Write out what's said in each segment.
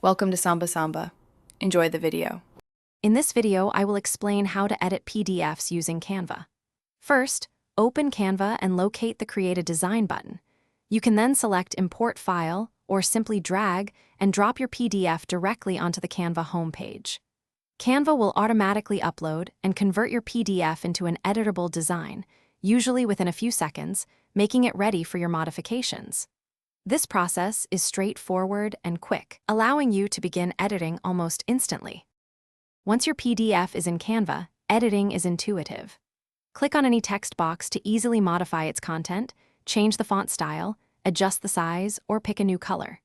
Welcome to Samba Samba. Enjoy the video. In this video, I will explain how to edit PDFs using Canva. First, open Canva and locate the Create a Design button. You can then select Import File or simply drag and drop your PDF directly onto the Canva homepage. Canva will automatically upload and convert your PDF into an editable design, usually within a few seconds, making it ready for your modifications. This process is straightforward and quick, allowing you to begin editing almost instantly. Once your PDF is in Canva, editing is intuitive. Click on any text box to easily modify its content, change the font style, adjust the size, or pick a new color.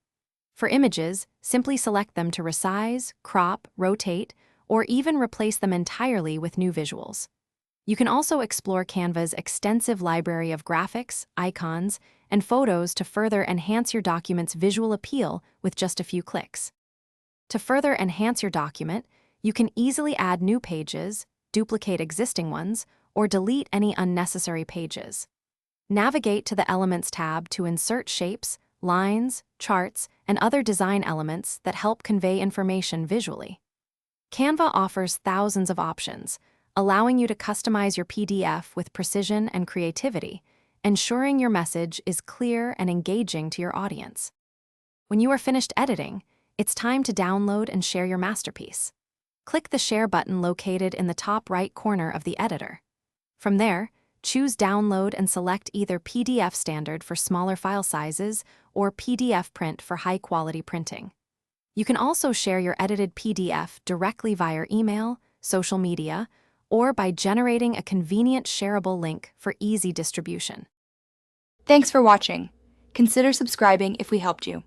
For images, simply select them to resize, crop, rotate, or even replace them entirely with new visuals. You can also explore Canva's extensive library of graphics, icons, and photos to further enhance your document's visual appeal with just a few clicks. To further enhance your document, you can easily add new pages, duplicate existing ones, or delete any unnecessary pages. Navigate to the Elements tab to insert shapes, lines, charts, and other design elements that help convey information visually. Canva offers thousands of options, allowing you to customize your PDF with precision and creativity, ensuring your message is clear and engaging to your audience. When you are finished editing, it's time to download and share your masterpiece. Click the Share button located in the top right corner of the editor. From there, choose Download and select either PDF Standard for smaller file sizes or PDF Print for high-quality printing. You can also share your edited PDF directly via email, social media, or by generating a convenient shareable link for easy distribution. Thanks for watching. Consider subscribing if we helped you.